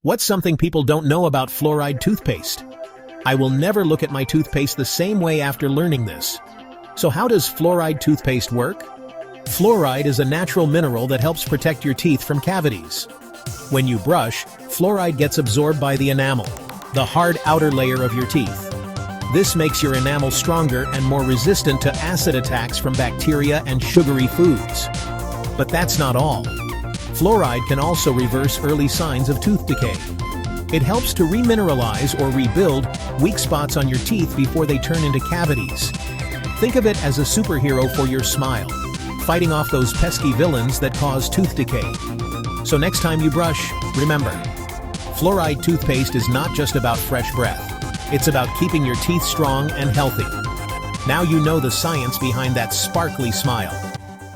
What's something people don't know about fluoride toothpaste? I will never look at my toothpaste the same way after learning this. So how does fluoride toothpaste work? Fluoride is a natural mineral that helps protect your teeth from cavities. When you brush, fluoride gets absorbed by the enamel, the hard outer layer of your teeth. This makes your enamel stronger and more resistant to acid attacks from bacteria and sugary foods. But that's not all. Fluoride can also reverse early signs of tooth decay. It helps to remineralize or rebuild weak spots on your teeth before they turn into cavities. Think of it as a superhero for your smile, fighting off those pesky villains that cause tooth decay. So next time you brush, remember, fluoride toothpaste is not just about fresh breath. It's about keeping your teeth strong and healthy. Now you know the science behind that sparkly smile.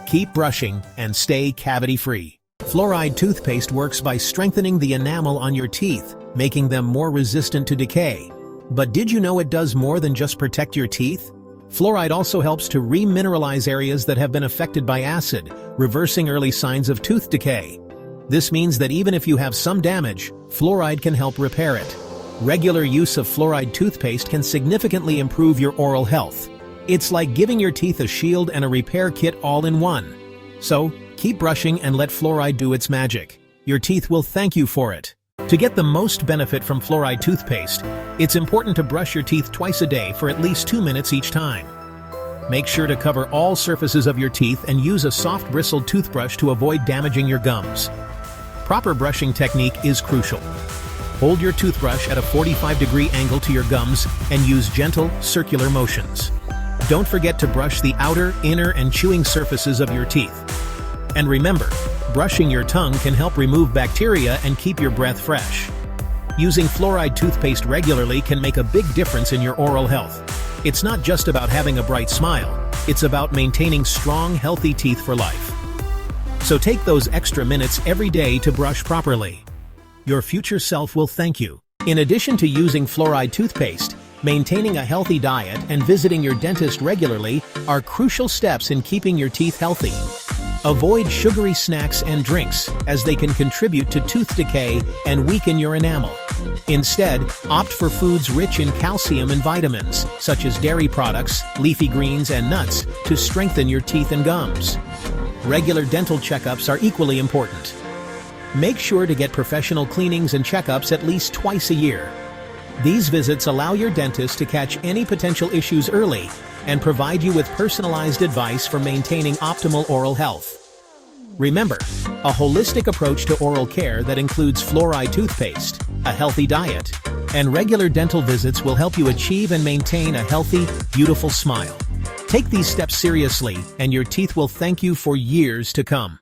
Keep brushing and stay cavity-free. Fluoride toothpaste works by strengthening the enamel on your teeth, making them more resistant to decay. But did you know it does more than just protect your teeth? Fluoride also helps to remineralize areas that have been affected by acid, reversing early signs of tooth decay. This means that even if you have some damage, fluoride can help repair it. Regular use of fluoride toothpaste can significantly improve your oral health. It's like giving your teeth a shield and a repair kit all in one. So, keep brushing and let fluoride do its magic. Your teeth will thank you for it. To get the most benefit from fluoride toothpaste, it's important to brush your teeth twice a day for at least 2 minutes each time. Make sure to cover all surfaces of your teeth and use a soft bristled toothbrush to avoid damaging your gums. Proper brushing technique is crucial. Hold your toothbrush at a 45-degree angle to your gums and use gentle, circular motions. Don't forget to brush the outer, inner, and chewing surfaces of your teeth. And remember, brushing your tongue can help remove bacteria and keep your breath fresh. Using fluoride toothpaste regularly can make a big difference in your oral health. It's not just about having a bright smile, it's about maintaining strong, healthy teeth for life. So take those extra minutes every day to brush properly. Your future self will thank you. In addition to using fluoride toothpaste, maintaining a healthy diet and visiting your dentist regularly are crucial steps in keeping your teeth healthy. Avoid sugary snacks and drinks, as they can contribute to tooth decay and weaken your enamel. Instead, opt for foods rich in calcium and vitamins, such as dairy products, leafy greens, and nuts, to strengthen your teeth and gums. Regular dental checkups are equally important. Make sure to get professional cleanings and checkups at least twice a year. These visits allow your dentist to catch any potential issues early and provide you with personalized advice for maintaining optimal oral health. Remember, a holistic approach to oral care that includes fluoride toothpaste, a healthy diet, and regular dental visits will help you achieve and maintain a healthy, beautiful smile. Take these steps seriously, and your teeth will thank you for years to come.